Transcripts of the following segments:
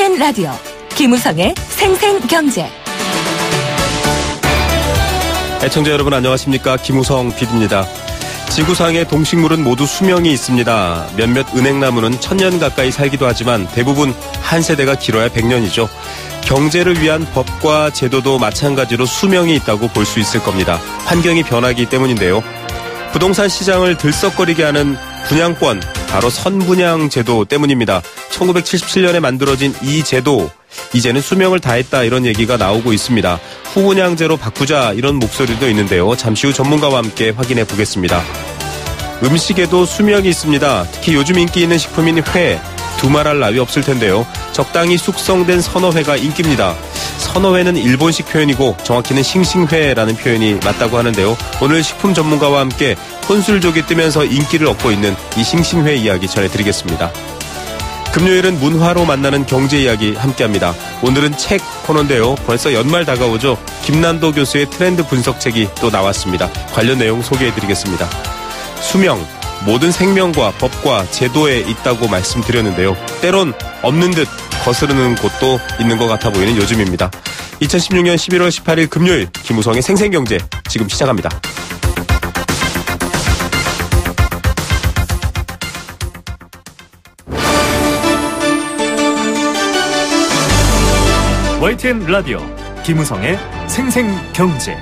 YTN 라디오 김우성의 생생경제. 애청자 여러분 안녕하십니까? 김우성 PD입니다. 지구상의 동식물은 모두 수명이 있습니다. 몇몇 은행나무는 1000년 가까이 살기도 하지만 대부분 한 세대가 길어야 100년이죠. 경제를 위한 법과 제도도 마찬가지로 수명이 있다고 볼 수 있을 겁니다. 환경이 변하기 때문인데요. 부동산 시장을 들썩거리게 하는 분양권, 바로 선분양 제도 때문입니다. 1977년에 만들어진 이 제도, 이제는 수명을 다했다 이런 얘기가 나오고 있습니다. 후분양제로 바꾸자 이런 목소리도 있는데요. 잠시 후 전문가와 함께 확인해 보겠습니다. 음식에도 수명이 있습니다. 특히 요즘 인기 있는 식품인 회, 두말할 나위 없을 텐데요. 적당히 숙성된 선어회가 인기입니다. 선어회는 일본식 표현이고 정확히는 싱싱회라는 표현이 맞다고 하는데요. 오늘 식품 전문가와 함께 혼술족이 뜨면서 인기를 얻고 있는 이 싱싱회 이야기 전해드리겠습니다. 금요일은 문화로 만나는 경제 이야기 함께합니다. 오늘은 책 코너인데요. 벌써 연말 다가오죠. 김난도 교수의 트렌드 분석책이 또 나왔습니다. 관련 내용 소개해드리겠습니다. 수명, 모든 생명과 법과 제도에 있다고 말씀드렸는데요. 때론 없는 듯 거스르는 곳도 있는 것 같아 보이는 요즘입니다. 2016년 11월 18일 금요일 김우성의 생생경제 지금 시작합니다. YTN 라디오 김우성의 생생경제.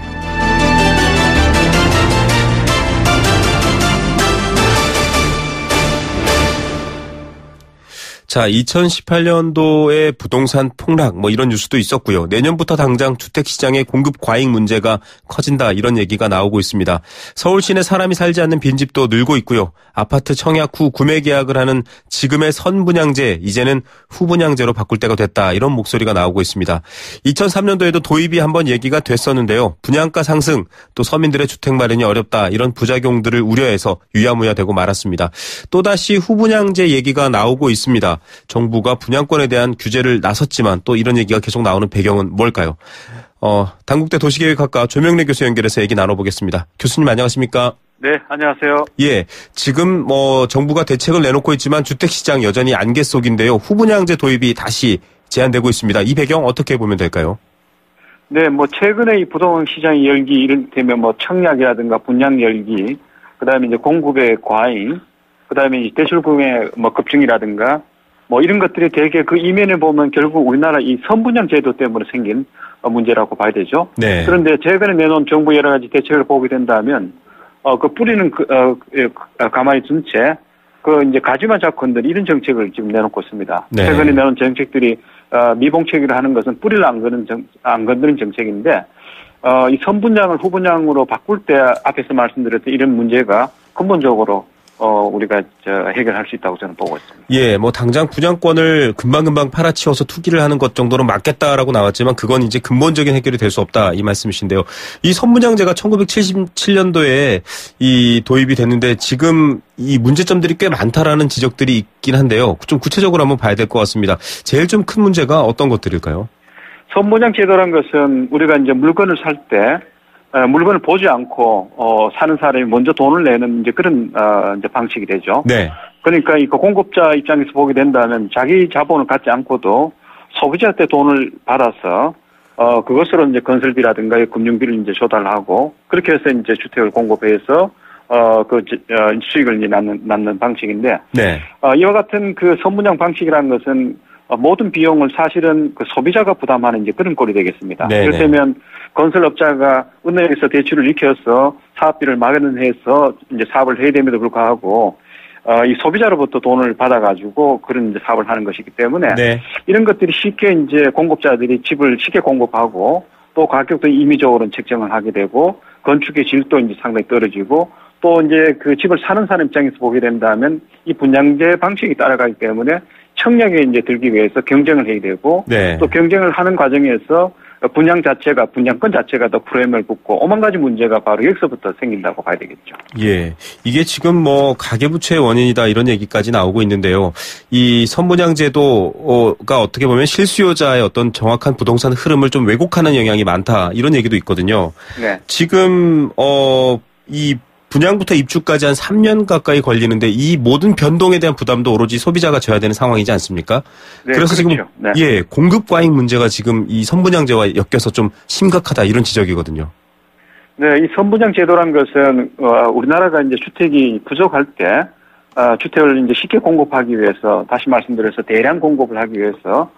자, 2018년도에 부동산 폭락 이런 뉴스도 있었고요. 내년부터 당장 주택시장의 공급 과잉 문제가 커진다 이런 얘기가 나오고 있습니다. 서울 시내 사람이 살지 않는 빈집도 늘고 있고요. 아파트 청약 후 구매 계약을 하는 지금의 선분양제 이제는 후분양제로 바꿀 때가 됐다 이런 목소리가 나오고 있습니다. 2003년도에도 도입이 한번 얘기가 됐었는데요. 분양가 상승 또 서민들의 주택 마련이 어렵다 이런 부작용들을 우려해서 유야무야 되고 말았습니다. 또다시 후분양제 얘기가 나오고 있습니다. 정부가 분양권에 대한 규제를 나섰지만 또 이런 얘기가 계속 나오는 배경은 뭘까요? 단국대 도시계획학과 조명래 교수 연결해서 얘기 나눠보겠습니다. 교수님 안녕하십니까? 네, 안녕하세요. 예, 지금 정부가 대책을 내놓고 있지만 주택시장 여전히 안개 속인데요. 후분양제 도입이 다시 제한되고 있습니다. 이 배경 어떻게 보면 될까요? 네, 최근에 이 부동산 시장의 열기, 이를테면 청약이라든가 분양 열기, 그 다음에 이제 공급의 과잉, 그 다음에 대출금의 급증이라든가, 이런 것들이 되게 그 이면에 보면 결국 우리나라 이 선분양 제도 때문에 생긴 문제라고 봐야 되죠. 네. 그런데 최근에 내놓은 정부 여러 가지 대책을 보게 된다면, 그 뿌리는 가만히 둔 채, 이제 가지만 잡고 흔들 이런 정책을 지금 내놓고 있습니다. 네. 최근에 내놓은 정책들이, 미봉책이라 하는 것은 뿌리를 안 건드는 정책인데, 이 선분양을 후분양으로 바꿀 때 앞에서 말씀드렸던 이런 문제가 근본적으로 우리가 해결할 수 있다고 저는 보고 있습니다. 예, 당장 분양권을 금방금방 팔아치워서 투기를 하는 것 정도는 맞겠다라고 나왔지만 그건 이제 근본적인 해결이 될 수 없다 이 말씀이신데요. 이 선분양제가 1977년도에 이 도입이 됐는데 지금 이 문제점들이 꽤 많다라는 지적들이 있긴 한데요. 좀 구체적으로 한번 봐야 될 것 같습니다. 제일 좀 큰 문제가 어떤 것들일까요? 선분양 제도란 것은 우리가 이제 물건을 살 때 물건을 보지 않고 사는 사람이 먼저 돈을 내는 이제 그런 이제 방식이 되죠. 네. 그러니까 이 공급자 입장에서 보게 된다면 자기 자본을 갖지 않고도 소비자한테 돈을 받아서 그것으로 이제 건설비라든가 금융비를 이제 조달하고 그렇게 해서 이제 주택을 공급해서 수익을 이제 낳는 방식인데. 네. 이와 같은 그 선분양 방식이라는 것은 모든 비용을 사실은 그 소비자가 부담하는 이제 그런 꼴이 되겠습니다. 네네. 이를테면 건설업자가 은행에서 대출을 익혀서 사업비를 마련해서 이제 사업을 해야 됨에도 불구하고 이 소비자로부터 돈을 받아가지고 그런 이제 사업을 하는 것이기 때문에 네. 이런 것들이 쉽게 이제 공급자들이 집을 쉽게 공급하고 또 가격도 임의적으로는 책정을 하게 되고 건축의 질도 이제 상당히 떨어지고 또 이제 그 집을 사는 사람 입장에서 보게 된다면 이 분양제 방식이 따라가기 때문에 청약에 이제 들기 위해서 경쟁을 해야 되고 네. 또 경쟁을 하는 과정에서 분양권 자체가 더 프레임을 붙고 오만 가지 문제가 바로 여기서부터 생긴다고 봐야 되겠죠. 예, 이게 지금 가계부채의 원인이다 이런 얘기까지 나오고 있는데요. 이 선분양제도가 어떻게 보면 실수요자의 어떤 정확한 부동산 흐름을 좀 왜곡하는 영향이 많다 이런 얘기도 있거든요. 네. 지금 이 분양부터 입주까지 한 3년 가까이 걸리는데 이 모든 변동에 대한 부담도 오로지 소비자가 져야 되는 상황이지 않습니까? 네, 그래서 그렇죠. 지금 네. 예, 공급 과잉 문제가 지금 이 선분양제와 엮여서 좀 심각하다 이런 지적이거든요. 네, 이 선분양 제도란 것은 우리나라가 이제 주택이 부족할 때 주택을 이제 쉽게 공급하기 위해서 다시 말씀드려서 대량 공급을 하기 위해서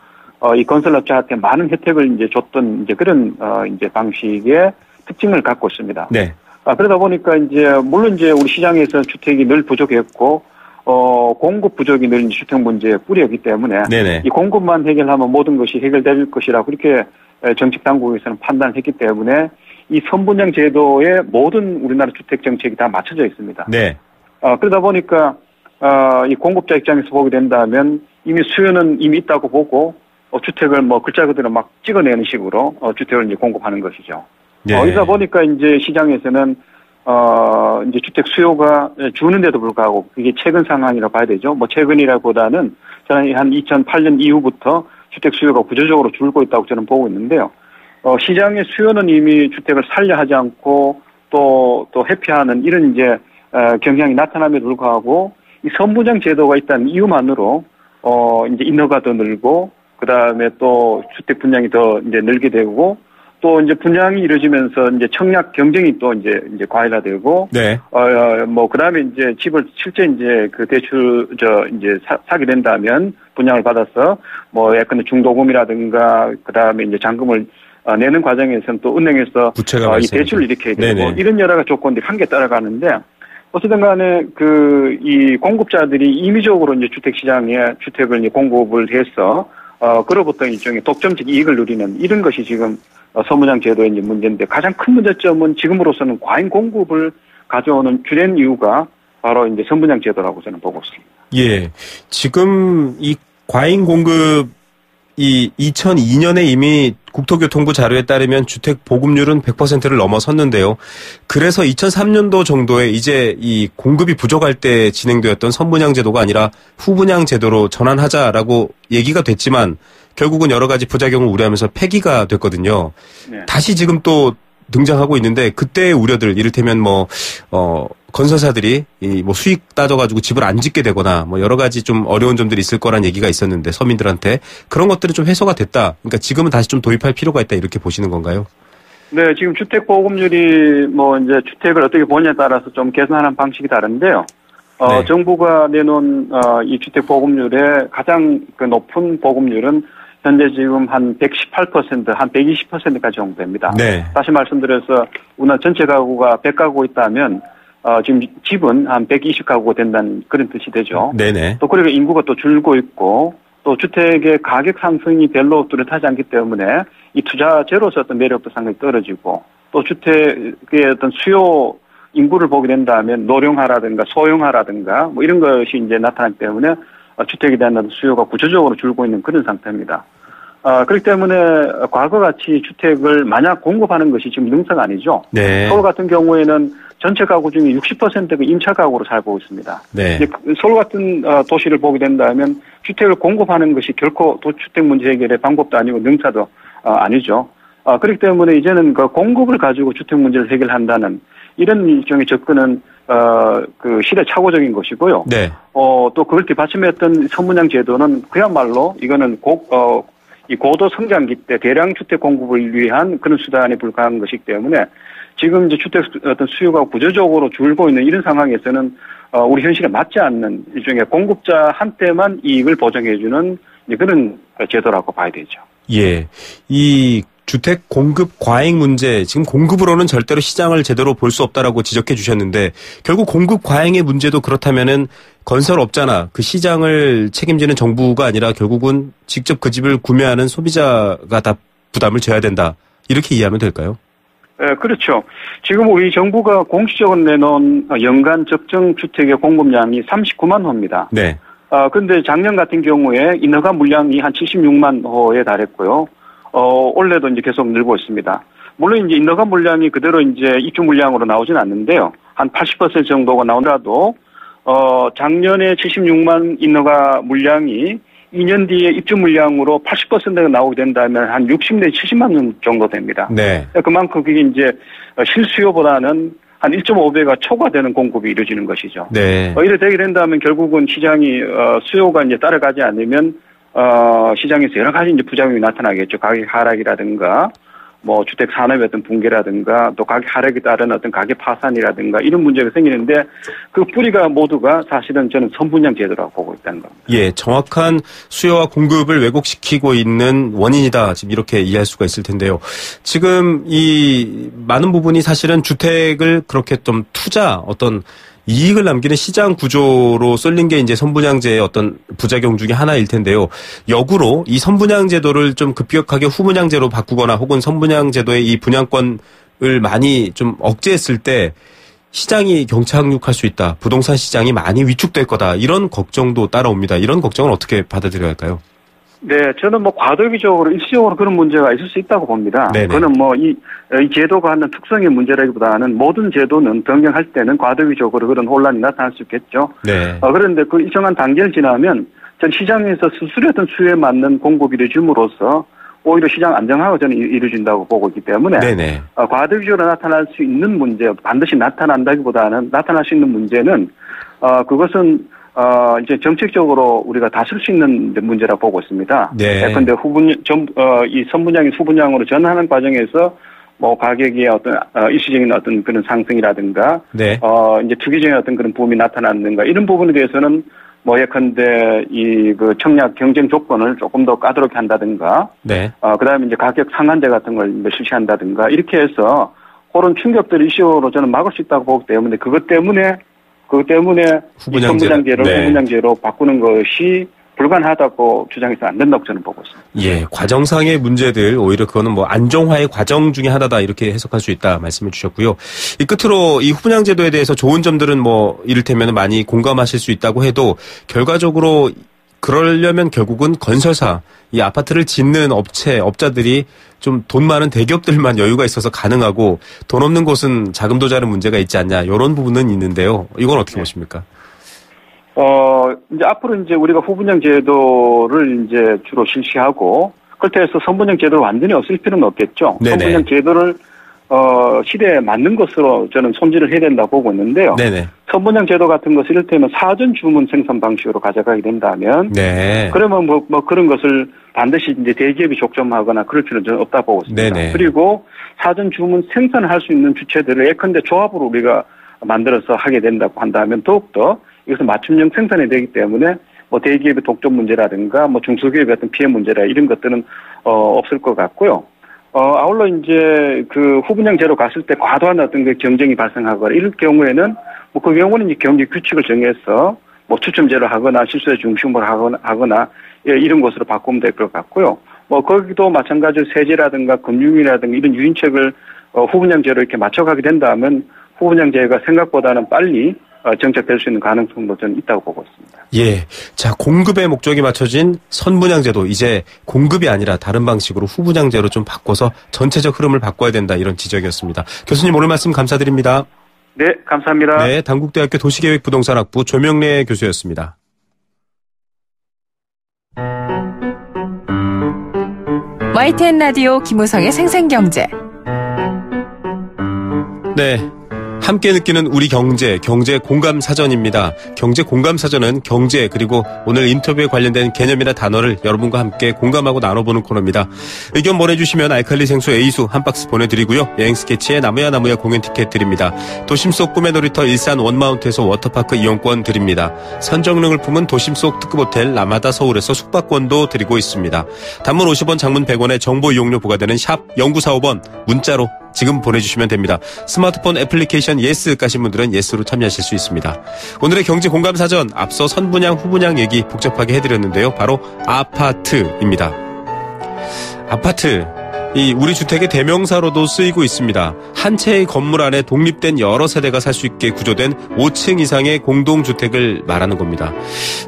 이 건설업자한테 많은 혜택을 이제 줬던 이제 그런 이제 방식의 특징을 갖고 있습니다. 네. 그러다 보니까 이제 물론 이제 우리 시장에서 주택이 늘 부족했고 공급 부족이 늘 이제 주택 문제의 뿌리였기 때문에 네네. 이 공급만 해결하면 모든 것이 해결될 것이라 그렇게 정책 당국에서는 판단했기 때문에 이 선분양 제도에 모든 우리나라 주택 정책이 다 맞춰져 있습니다. 네. 그러다 보니까 이 공급자 입장에서 보게 된다면 이미 수요는 이미 있다고 보고 주택을 뭐 글자 그대로 막 찍어내는 식으로 주택을 이제 공급하는 것이죠. 네. 이러다 보니까 이제 시장에서는 이제 주택 수요가 주는데도 불구하고 이게 최근 상황이라 봐야 되죠. 뭐 최근이라기보다는 저는 한 2008년 이후부터 주택 수요가 구조적으로 줄고 있다고 저는 보고 있는데요. 시장의 수요는 이미 주택을 살려 하지 않고 또 회피하는 이런 이제 경향이 나타남에도 불구하고 이 선분양 제도가 있다는 이유만으로 이제 인허가 더 늘고 그다음에 또 주택 분양이 더 이제 늘게 되고 또 이제 분양이 이루어지면서 이제 청약 경쟁이 또 이제 과열화되고 네. 뭐 그다음에 이제 집을 실제 이제 그 대출 이제 사게 된다면 분양을 받아서 뭐 예컨대 중도금이라든가 그다음에 이제 잔금을 내는 과정에서는 또 은행에서 부채가 이 대출을 일으켜야 되고 네네. 이런 여러 가지 조건들이 함께 따라가는데 어쨌든 간에 이 공급자들이 임의적으로 이제 주택 시장에 주택을 이제 공급을 해서 그로부터 일종의 독점적 이익을 누리는 이런 것이 지금 선분양 제도의 이제 문제인데 가장 큰 문제점은 지금으로서는 과잉 공급을 가져오는 주된 이유가 바로 이제 선분양 제도라고 저는 보고 있습니다. 예. 지금 이 과잉 공급 이 2002년에 이미 국토교통부 자료에 따르면 주택 보급률은 100%를 넘어섰는데요. 그래서 2003년도 정도에 이제 이 공급이 부족할 때 진행되었던 선분양 제도가 아니라 후분양 제도로 전환하자라고 얘기가 됐지만 결국은 여러 가지 부작용을 우려하면서 폐기가 됐거든요. 네. 다시 지금 또 등장하고 있는데 그때의 우려들 이를테면 건설사들이 뭐 수익 따져가지고 집을 안 짓게 되거나 뭐 여러 가지 좀 어려운 점들이 있을 거란 얘기가 있었는데 서민들한테 그런 것들은 좀 해소가 됐다. 그러니까 지금은 다시 좀 도입할 필요가 있다 이렇게 보시는 건가요? 네, 지금 주택 보급률이 뭐 이제 주택을 어떻게 보느냐에 따라서 좀 계산하는 방식이 다른데요. 네. 정부가 내놓은 이 주택 보급률의 가장 그 높은 보급률은 현재 지금 한 118%, 한 120%까지 정도 됩니다. 네. 다시 말씀드려서 우리나라 전체 가구가 100가구 있다면 지금 집은 한 120가구가 된다는 그런 뜻이 되죠. 네네. 또 그리고 인구가 또 줄고 있고 또 주택의 가격 상승이 별로 뚜렷하지 않기 때문에 이 투자재로서 어떤 매력도 상당히 떨어지고 또 주택의 어떤 수요 인구를 보게 된다면 노령화라든가 소형화라든가 뭐 이런 것이 이제 나타나기 때문에 주택에 대한 수요가 구조적으로 줄고 있는 그런 상태입니다. 그렇기 때문에 과거같이 주택을 만약 공급하는 것이 지금 능사가 아니죠. 네. 서울 같은 경우에는 전체 가구 중에 60%가 임차 가구로 살고 있습니다. 네. 이제 서울 같은 도시를 보게 된다면 주택을 공급하는 것이 결코 주택 문제 해결의 방법도 아니고 능사도 아니죠. 그렇기 때문에 이제는 그 공급을 가지고 주택 문제를 해결한다는 이런 일종의 접근은 그 시대 착오적인 것이고요. 네. 또 그걸 뒷받침했던 선분양 제도는 그야말로 이거는 이 고도 성장기 때 대량 주택 공급을 위한 그런 수단에 불과한 것이기 때문에 지금 이제 주택 어떤 수요가 구조적으로 줄고 있는 이런 상황에서는 우리 현실에 맞지 않는 일종의 공급자한테만 이익을 보장해주는 그런 제도라고 봐야 되죠. 예. 이 주택 공급 과잉 문제, 지금 공급으로는 절대로 시장을 제대로 볼 수 없다라고 지적해 주셨는데 결국 공급 과잉의 문제도 그렇다면은 건설업자나 그 시장을 책임지는 정부가 아니라 결국은 직접 그 집을 구매하는 소비자가 다 부담을 져야 된다. 이렇게 이해하면 될까요? 네, 그렇죠. 지금 우리 정부가 공식적으로 내놓은 연간 적정 주택의 공급량이 39만 호입니다. 네. 그런데 작년 같은 경우에 인허가 물량이 한 76만 호에 달했고요. 올해도 이제 계속 늘고 있습니다. 물론 이제 인허가 물량이 그대로 이제 입주 물량으로 나오진 않는데요. 한 80% 정도가 나오더라도, 작년에 76만 인허가 물량이 2년 뒤에 입주 물량으로 80%가 나오게 된다면 한 60 내지 70만 원 정도 됩니다. 네. 그만큼 그게 이제 실수요보다는 한 1.5배가 초과되는 공급이 이루어지는 것이죠. 네. 이래 되게 된다면 결국은 시장이 수요가 이제 따라가지 않으면 시장에서 여러 가지 이제 부작용이 나타나겠죠. 가격 하락이라든가 뭐 주택 산업의 어떤 붕괴라든가 또 가격 하락에 따른 어떤 가격 파산이라든가 이런 문제가 생기는데 그 뿌리가 모두가 사실은 저는 선분양 제도라고 보고 있다는 겁니다. 예, 정확한 수요와 공급을 왜곡시키고 있는 원인이다. 지금 이렇게 이해할 수가 있을 텐데요. 지금 이 많은 부분이 사실은 주택을 그렇게 좀 어떤 이익을 남기는 시장 구조로 쏠린 게 이제 선분양제의 어떤 부작용 중에 하나일 텐데요. 역으로 이 선분양제도를 좀 급격하게 후분양제로 바꾸거나 혹은 선분양제도의 이 분양권을 많이 좀 억제했을 때 시장이 경착륙할 수 있다. 부동산 시장이 많이 위축될 거다. 이런 걱정도 따라옵니다. 이런 걱정을 어떻게 받아들여야 할까요? 네, 저는 뭐 과도기적으로 일시적으로 그런 문제가 있을 수 있다고 봅니다. 네네. 그거는 뭐 이 제도가 하는 특성의 문제라기보다는 모든 제도는 변경할 때는 과도기적으로 그런 혼란이 나타날 수 있겠죠. 네. 그런데 그 일정한 단계를 지나면 전 시장에서 스스로 어떤 수요에 맞는 공급이 이루어줌으로써 오히려 시장 안정화가 저는 이루어진다고 보고 있기 때문에 네네. 과도기적으로 나타날 수 있는 문제, 반드시 나타난다기보다는 나타날 수 있는 문제는 그것은 이제 정책적으로 우리가 다툴 수 있는 문제라고 보고 있습니다. 네. 그런데 이 선분양이 후분양으로 전환하는 과정에서 뭐 가격의 어떤 일시적인 어떤 그런 상승이라든가, 네. 이제 투기적인 어떤 그런 붐이 나타났는가 이런 부분에 대해서는 뭐 예컨대 그 청약 경쟁 조건을 조금 더 까다롭게 한다든가, 네. 그다음에 이제 가격 상한제 같은 걸 실시한다든가 이렇게 해서 그런 충격들을 이슈로 저는 막을 수 있다고 보기 때문에 그것 때문에 선분양제를 네. 후분양제로 바꾸는 것이 불가능하다고 주장해서 안 된다고 저는 보고 있습니다. 예, 과정상의 문제들 오히려 그거는 뭐 안정화의 과정 중에 하나다 이렇게 해석할 수 있다 말씀을 주셨고요. 이 끝으로 이 후분양 제도에 대해서 좋은 점들은 뭐 이를테면 많이 공감하실 수 있다고 해도 결과적으로 그러려면 결국은 건설사, 이 아파트를 짓는 업자들이 좀 돈 많은 대기업들만 여유가 있어서 가능하고 돈 없는 곳은 자금 도달의 문제가 있지 않냐 이런 부분은 있는데요. 이건 어떻게 보십니까? 이제 앞으로 이제 우리가 후분양 제도를 이제 주로 실시하고 그렇게 해서 선분양 제도를 완전히 없앨 필요는 없겠죠. 네네. 선분양 제도를 시대에 맞는 것으로 저는 손질을 해야 된다고 보고 있는데요. 네네. 선분양 제도 같은 것을 이를테면 사전 주문 생산 방식으로 가져가게 된다면, 네. 그러면 뭐 그런 것을 반드시 이제 대기업이 족점하거나 그럴 필요는 저는 없다고 보고 있습니다. 네네. 그리고 사전 주문 생산을 할 수 있는 주체들을 예컨대 조합으로 우리가 만들어서 하게 된다고 한다면 더욱더 이것은 맞춤형 생산이 되기 때문에 뭐 대기업의 독점 문제라든가 뭐 중소기업의 어떤 피해 문제라 이런 것들은 없을 것 같고요. 아울러 이제 그 후분양제로 갔을 때 과도한 어떤 그 경쟁이 발생하거나 이럴 경우에는 뭐 그 경우는 이제 경기 규칙을 정해서 뭐 추첨제로 하거나 실수의 중심으로 하거나 이런 것으로 바꾸면 될 것 같고요. 뭐 거기도 마찬가지로 세제라든가 금융이라든가 이런 유인책을 후분양제로 이렇게 맞춰가게 된다면 후분양제가 생각보다는 빨리 정착될 수 있는 가능성도 저는 있다고 보고 있습니다. 예. 자, 공급의 목적이 맞춰진 선분양제도 이제 공급이 아니라 다른 방식으로 후분양제로 좀 바꿔서 전체적 흐름을 바꿔야 된다 이런 지적이었습니다. 교수님 오늘 말씀 감사드립니다. 네, 감사합니다. 네, 단국대학교 도시계획부동산학부 조명래 교수였습니다. YTN 라디오 김우성의 생생경제. 네. 함께 느끼는 우리 경제 공감 사전입니다. 경제 공감 사전은 경제 그리고 오늘 인터뷰에 관련된 개념이나 단어를 여러분과 함께 공감하고 나눠보는 코너입니다. 의견 보내주시면 알칼리 생수 A수 한 박스 보내드리고요. 여행 스케치에 나무야 공연 티켓 드립니다. 도심 속 꿈의 놀이터 일산 원마운트에서 워터파크 이용권 드립니다. 선정릉을 품은 도심 속 특급 호텔 라마다 서울에서 숙박권도 드리고 있습니다. 단문 50원 장문 100원의 정보 이용료 부과되는 샵 0945번 문자로 지금 보내주시면 됩니다. 스마트폰 애플리케이션 예스 까신 분들은 예스로 참여하실 수 있습니다. 오늘의 경제 공감 사전 앞서 선분양 후분양 얘기 복잡하게 해드렸는데요. 바로 아파트입니다. 아파트. 이 우리 주택의 대명사로도 쓰이고 있습니다. 한 채의 건물 안에 독립된 여러 세대가 살 수 있게 구조된 5층 이상의 공동주택을 말하는 겁니다.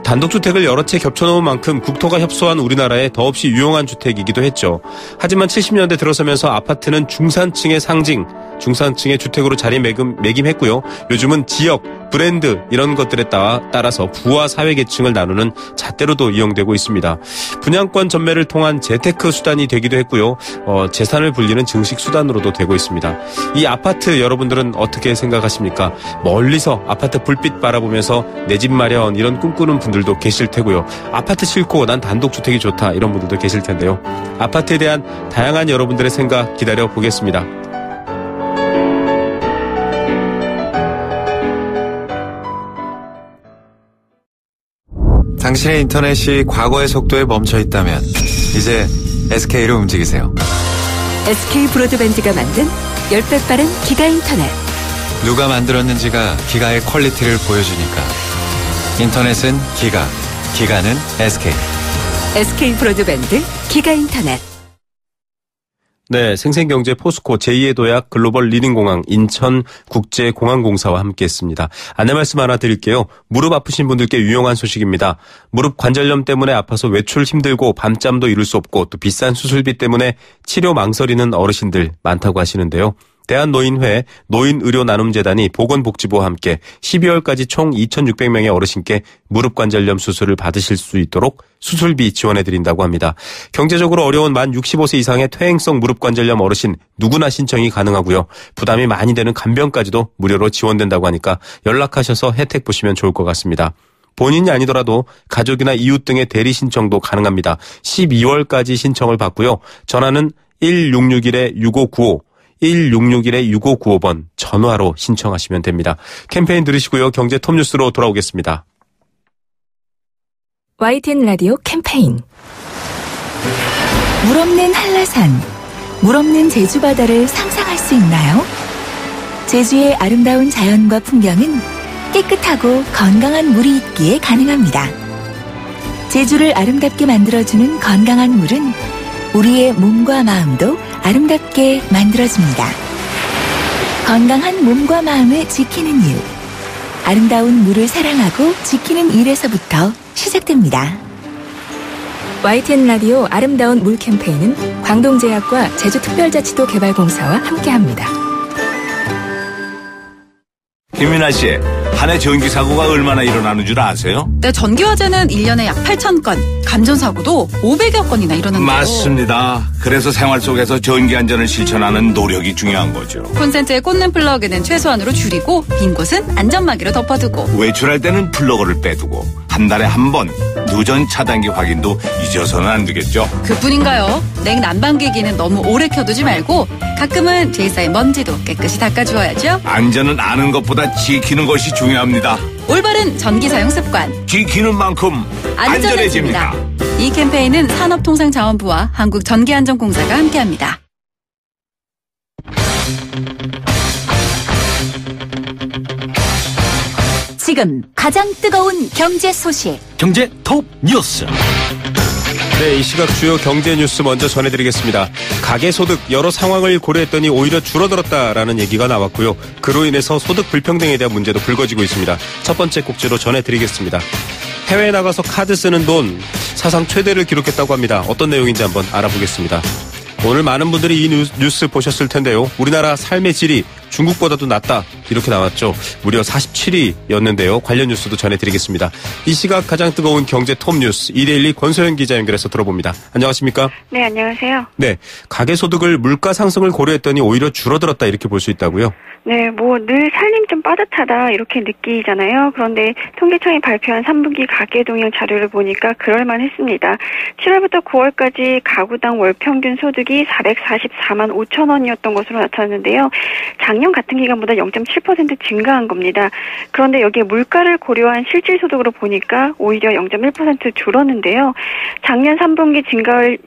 단독주택을 여러 채 겹쳐놓은 만큼 국토가 협소한 우리나라에 더없이 유용한 주택이기도 했죠. 하지만 70년대 들어서면서 아파트는 중산층의 상징, 중산층의 주택으로 자리매김했고요. 요즘은 지역, 브랜드 이런 것들에 따라서 부와 사회계층을 나누는 잣대로도 이용되고 있습니다. 분양권 전매를 통한 재테크 수단이 되기도 했고요. 재산을 불리는 증식 수단으로도 되고 있습니다. 이 아파트 여러분들은 어떻게 생각하십니까? 멀리서 아파트 불빛 바라보면서 내 집 마련 이런 꿈꾸는 분들도 계실 테고요. 아파트 싫고 난 단독주택이 좋다 이런 분들도 계실 텐데요. 아파트에 대한 다양한 여러분들의 생각 기다려 보겠습니다. 당신의 인터넷이 과거의 속도에 멈춰 있다면 이제 SK로 움직이세요. SK 브로드밴드가 만든 10배 빠른 기가 인터넷. 누가 만들었는지가 기가의 퀄리티를 보여주니까. 인터넷은 기가, 기가는 SK. SK 브로드밴드 기가 인터넷. 네, 생생경제 포스코 제2의 도약 글로벌 리딩공항 인천국제공항공사와 함께했습니다. 안내 말씀 하나 드릴게요. 무릎 아프신 분들께 유용한 소식입니다. 무릎 관절염 때문에 아파서 외출 힘들고 밤잠도 이룰 수 없고 또 비싼 수술비 때문에 치료 망설이는 어르신들 많다고 하시는데요. 대한노인회 노인의료나눔재단이 보건복지부와 함께 12월까지 총 2,600명의 어르신께 무릎관절염 수술을 받으실 수 있도록 수술비 지원해드린다고 합니다. 경제적으로 어려운 만 65세 이상의 퇴행성 무릎관절염 어르신 누구나 신청이 가능하고요. 부담이 많이 되는 간병까지도 무료로 지원된다고 하니까 연락하셔서 혜택 보시면 좋을 것 같습니다. 본인이 아니더라도 가족이나 이웃 등의 대리 신청도 가능합니다. 12월까지 신청을 받고요. 전화는 1661-6595 1661-6595번 전화로 신청하시면 됩니다. 캠페인 들으시고요. 경제 톱뉴스로 돌아오겠습니다. YTN 라디오 캠페인. 물 없는 한라산, 물 없는 제주 바다를 상상할 수 있나요? 제주의 아름다운 자연과 풍경은 깨끗하고 건강한 물이 있기에 가능합니다. 제주를 아름답게 만들어주는 건강한 물은 우리의 몸과 마음도 아름답게 만들어줍니다. 건강한 몸과 마음을 지키는 일. 아름다운 물을 사랑하고 지키는 일에서부터 시작됩니다. YTN 라디오 아름다운 물 캠페인은 광동제약과 제주특별자치도 개발공사와 함께합니다. 김민아 씨, 한 해 전기 사고가 얼마나 일어나는 줄 아세요? 네, 전기화재는 1년에 약 8,000건, 감전사고도 500여 건이나 일어난다고. 맞습니다. 그래서 생활 속에서 전기 안전을 실천하는 노력이 중요한 거죠. 콘센트에 꽂는 플러그는 최소한으로 줄이고 빈 곳은 안전막이로 덮어두고 외출할 때는 플러그를 빼두고 한 달에 한 번 누전 차단기 확인도 잊어서는 안 되겠죠. 그뿐인가요? 냉난방기기는 너무 오래 켜두지 말고 가끔은 뒤에 쌓인 먼지도 깨끗이 닦아주어야죠. 안전은 아는 것보다 지키는 것이 중요합니다. 올바른 전기 사용 습관, 지키는 만큼 안전해집니다. 이 캠페인은 산업통상자원부와 한국전기안전공사가 함께합니다. 지금 가장 뜨거운 경제 소식. 경제 톱 뉴스. 네, 이 시각 주요 경제 뉴스 먼저 전해드리겠습니다. 가계소득 여러 상황을 고려했더니 오히려 줄어들었다라는 얘기가 나왔고요. 그로 인해서 소득 불평등에 대한 문제도 불거지고 있습니다. 첫 번째 꼭지로 전해드리겠습니다. 해외에 나가서 카드 쓰는 돈 사상 최대를 기록했다고 합니다. 어떤 내용인지 한번 알아보겠습니다. 오늘 많은 분들이 이 뉴스 보셨을 텐데요. 우리나라 삶의 질이 중국보다도 낫다 이렇게 나왔죠. 무려 47위였는데요. 관련 뉴스도 전해드리겠습니다. 이 시각 가장 뜨거운 경제 톱 뉴스 이데일리 권소연 기자 연결해서 들어봅니다. 안녕하십니까? 네, 안녕하세요. 네, 가계소득을 물가 상승을 고려했더니 오히려 줄어들었다 이렇게 볼 수 있다고요? 네, 늘 살림 좀 빠듯하다 이렇게 느끼잖아요. 그런데 통계청이 발표한 3분기 가계 동향 자료를 보니까 그럴만했습니다. 7월부터 9월까지 가구당 월 평균 소득이 444만 5천 원이었던 것으로 나타났는데요. 작년 같은 기간보다 0.7% 증가한 겁니다. 그런데 여기에 물가를 고려한 실질 소득으로 보니까 오히려 0.1% 줄었는데요. 작년 3분기 증가율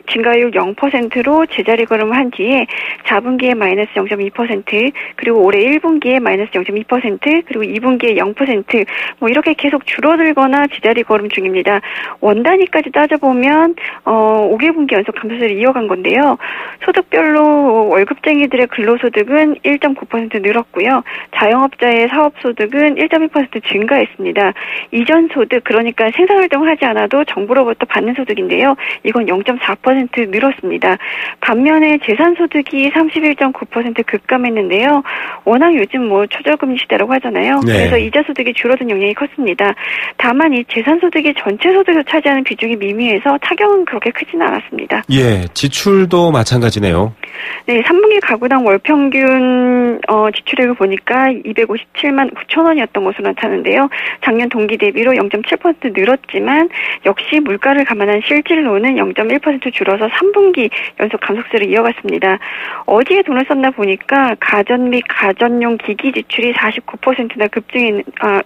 0%로 제자리 걸음을 한 뒤에 4분기에 마이너스 0.2%, 그리고 올해 1분기에 마이너스 0.2%, 그리고 2분기에 0%, 이렇게 계속 줄어들거나 제자리 걸음 중입니다. 원 단위까지 따져보면 5개분기 연속 감소세를 이어간 건데요. 소득별로 월급쟁이들의 근로소득은 1.9% 1.2% 늘었고요. 자영업자의 사업소득은 1.1% 증가했습니다. 이전 소득, 그러니까 생산활동을 하지 않아도 정부로부터 받는 소득인데요. 이건 0.4% 늘었습니다. 반면에 재산소득이 31.9% 급감했는데요. 워낙 요즘 뭐 초저금리 시대라고 하잖아요. 네. 그래서 이자소득이 줄어든 영향이 컸습니다. 다만 이 재산소득이 전체 소득을 차지하는 비중이 미미해서 타격은 그렇게 크지는 않았습니다. 예, 지출도 마찬가지네요. 네, 3분기 가구당 월 평균 지출액을 보니까 257만 9천 원이었던 것으로 나타나는데요. 작년 동기 대비로 0.7% 늘었지만 역시 물가를 감안한 실질로는 0.1% 줄어서 3분기 연속 감소세를 이어갔습니다. 어디에 돈을 썼나 보니까 가전 및 가전용 기기 지출이 49%나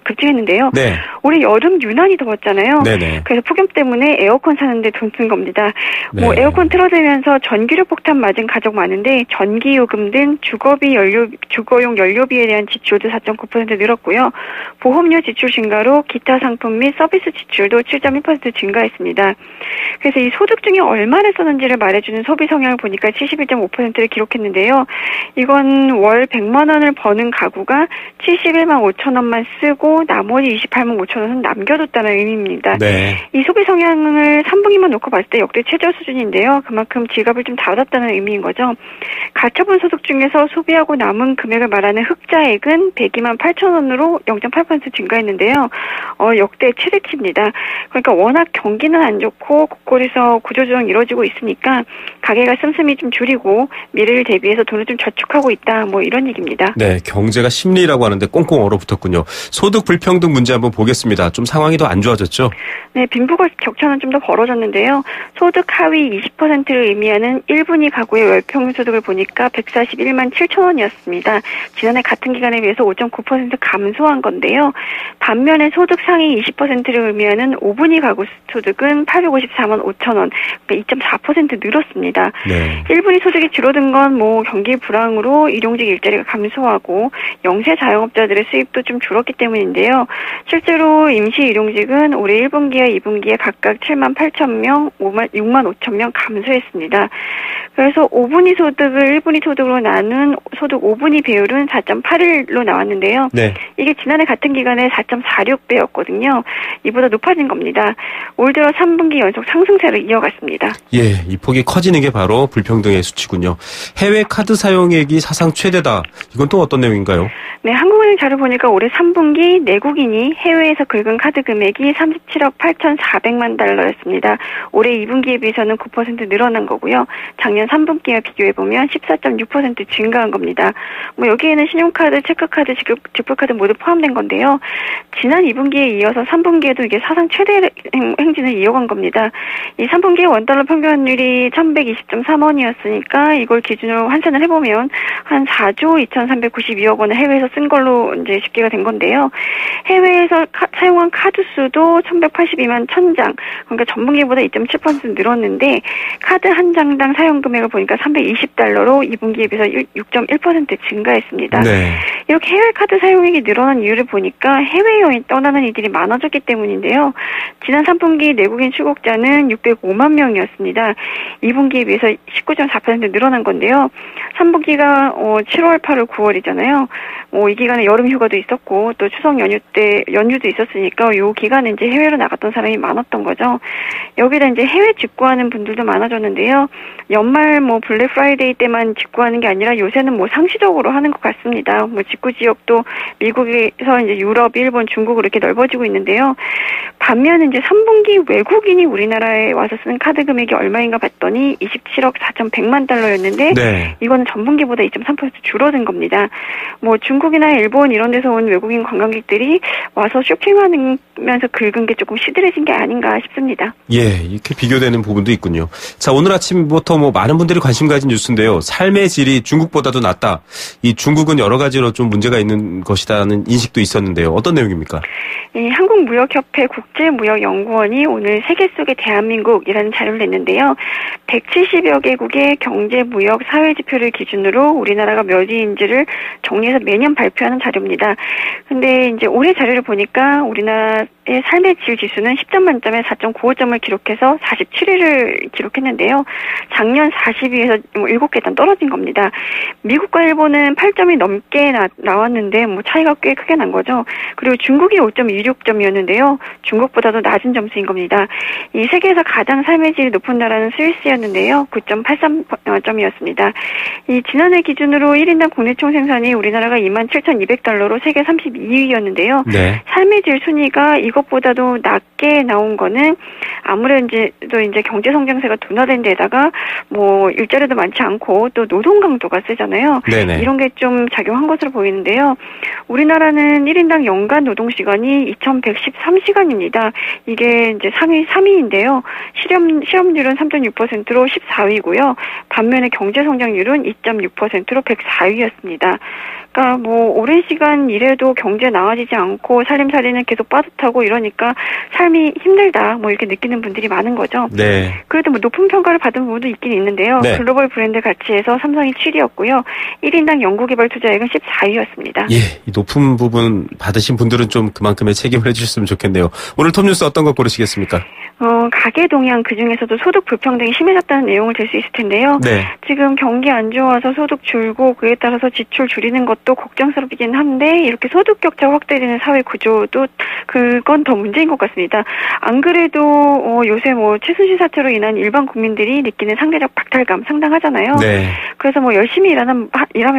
급증했는데요. 네. 올해 여름 유난히 더웠잖아요. 네네. 그래서 폭염 때문에 에어컨 사는데 돈 쓴 겁니다. 네. 뭐 에어컨 틀어대면서 전기료 폭탄 맞은 가족 많은데 전기요금 등 주거용 연료비에 대한 지출도 4.9% 늘었고요. 보험료 지출 증가로 기타 상품 및 서비스 지출도 7.1% 증가했습니다. 그래서 이 소득 중에 얼마를 썼는지를 말해주는 소비 성향을 보니까 71.5%를 기록했는데요. 이건 월 100만 원을 버는 가구가 71만 5천 원만 쓰고 나머지 28만 5천 원은 남겨뒀다는 의미입니다. 네. 이 소비 성향을 3분기만 놓고 봤을 때 역대 최저 수준인데요. 그만큼 지갑을 좀 닫았다는 의미인 거죠. 가처분 소득 중에서 소비하고 남은 금액을 말하는 흑자액은 102만 8천 원으로 0.8% 증가했는데요. 역대 최대치입니다. 그러니까 워낙 경기는 안 좋고 곳곳에서 구조조정이 이루어지고 있으니까 가게가 씀씀이 좀 줄이고 미래를 대비해서 돈을 좀 저축하고 있다. 뭐 이런 얘기입니다. 네, 경제가 심리라고 하는데 꽁꽁 얼어붙었군요. 소득 불평등 문제 한번 보겠습니다. 좀 상황이 더 안 좋아졌죠? 네, 빈부가 격차는 좀 더 벌어졌는데요. 소득 하위 20%를 의미하는 1분위 가구의 월평균 소득을 보니까 141만 7천 원이었습니다. 지난해 같은 기간에 비해서 5.9% 감소한 건데요. 반면에 소득 상위 20%를 의미하는 5분위 가구 소득은 854만 5천 원, 그러니까 2.4% 늘었습니다. 네. 1분위 소득이 줄어든 건 뭐 경기 불황으로 일용직 일자리가 감소하고 영세 자영업자들의 수입도 좀 줄었기 때문인데요. 실제로 임시 일용직은 올해 1분기와 2분기에 각각 7만 8천 명, 6만 5천 명 감소했습니다. 그래서 5분위 소득을 1분위 소득으로 나눈 소득 5분위 배율은 4.81로 나왔는데요. 네. 이게 지난해 같은 기간에 4.46배였거든요. 이보다 높아진 겁니다. 올 들어 3분기 연속 상승세를 이어갔습니다. 예, 이 폭이 커지는 게 바로 불평등의 수치군요. 해외 카드 사용액이 사상 최대다. 이건 또 어떤 내용인가요? 네, 한국은행 자료 보니까 올해 3분기 내국인이 해외에서 긁은 카드 금액이 37억 8,400만 달러였습니다. 올해 2분기에 비해서는 9% 늘어난 거고요. 작년 3분기와 비교해보면 14.6% 증가한 겁니다. 뭐 여기에는 신용카드, 체크카드, 지불카드 모두 포함된 건데요. 지난 2분기에 이어서 3분기에도 이게 사상 최대 행진을 이어간 겁니다. 이 3분기에 원달러 평균 환율이 1,120.3원이었으니까 이걸 기준으로 환산을 해보면 한 4조 2,392억 원을 해외에서 쓴 걸로 이제 집계가 된 건데요. 해외에서 사용한 카드 수도 1,182만 1,000장, 그러니까 전분기보다 2.7% 늘었는데 카드 한 장당 사용 금액을 보니까 320달러로 2분기에 비해서 6.1% 증가했습니다. 네. 이렇게 해외 카드 사용액이 늘어난 이유를 보니까 해외여행 떠나는 이들이 많아졌기 때문인데요. 지난 3분기 내국인 출국자는 605만 명이었습니다. 2분기에 비해서 19.4% 늘어난 건데요. 3분기가 7월, 8월, 9월이잖아요. 이 기간에 여름 휴가도 있었고 또 추석 연휴도 있었으니까 이 기간에 이제 해외로 나갔던 사람이 많았던 거죠. 여기다 이제 해외 직구하는 분들도 많아졌는데요. 연말 블랙 프라이데이 때만 직구하는 게 아니라 요새는 상시적으로 하는 것 같습니다. 직구 지역도 미국에서 이제 유럽, 일본, 중국으로 이렇게 넓어지고 있는데요. 반면에 이제 3분기 외국인이 우리나라에 와서 쓰는 카드 금액이 얼마인가 봤더니 27억 4,100만 달러였는데 네. 이거는 전분기보다 2.3% 줄어든 겁니다. 중국이나 일본 이런 데서 온 외국인 관광객들이 와서 쇼핑하면서 긁은 게 조금 시들해진 게 아닌가 싶습니다. 예, 이렇게 비교되는 부분도 있군요. 자, 오늘 아침부터 많은 분들이 관심 가진 뉴스인데요. 삶의 질이 중국보다도 낫다. 이 중국은 여러 가지로 좀 문제가 있는 것이라는 인식도 있었는데요. 어떤 내용입니까? 한국무역협회 국제무역연구원이 오늘 세계 속의 대한민국이라는 자료를 냈는데요. 170여 개국의 경제, 무역, 사회 지표를 기준으로 우리나라가 몇 위인지를 정리해서 매년 발표하는 자료입니다. 근데 이제 올해 자료를 보니까 우리나라 삶의 질 지수는 10점 만점에 4.95점을 기록해서 47위를 기록했는데요. 작년 40위에서 7계단 떨어진 겁니다. 미국과 일본은 8점이 넘게 나왔는데 차이가 꽤 크게 난 거죠. 그리고 중국이 5.26점이었는데요. 중국보다도 낮은 점수인 겁니다. 이 세계에서 가장 삶의 질이 높은 나라는 스위스였는데요. 9.83점이었습니다. 이 지난해 기준으로 1인당 국내 총생산이 우리나라가 27,200달러로 세계 32위였는데요. 네. 삶의 질 순위가 이것보다도 낮게 나온 거는 아무래도 이제 경제 성장세가 둔화된 데다가 일자리도 많지 않고 또 노동 강도가 세잖아요. 네네. 이런 게 좀 작용한 것으로 보이는데요. 우리나라는 1인당 연간 노동 시간이 2,113시간입니다. 이게 이제 상위 3위인데요. 실업률은 3.6%로 14위고요. 반면에 경제 성장률은 2.6%로 104위였습니다. 그러니까 오랜 시간 일해도 경제 나아지지 않고 살림살이는 계속 빠듯하고 이러니까 삶이 힘들다 이렇게 느끼는 분들이 많은 거죠. 네. 그래도 높은 평가를 받은 부분도 있긴 있는데요. 네. 글로벌 브랜드 가치에서 삼성이 7위였고요. 1인당 연구개발 투자액은 14위였습니다. 예, 이 높은 부분 받으신 분들은 좀 그만큼의 책임을 해주셨으면 좋겠네요. 오늘 톱뉴스 어떤 거 고르시겠습니까? 가계 동향 그중에서도 소득 불평등이 심해졌다는 내용을 들 수 있을 텐데요. 네. 지금 경기 안 좋아서 소득 줄고 그에 따라서 지출 줄이는 것도 걱정스럽긴 한데 이렇게 소득 격차 확대되는 사회 구조도 그건 더 문제인 것 같습니다. 안 그래도 요새 최순실 사태로 인한 일반 국민들이 느끼는 상대적 박탈감 상당하잖아요. 네. 그래서 열심히 일하면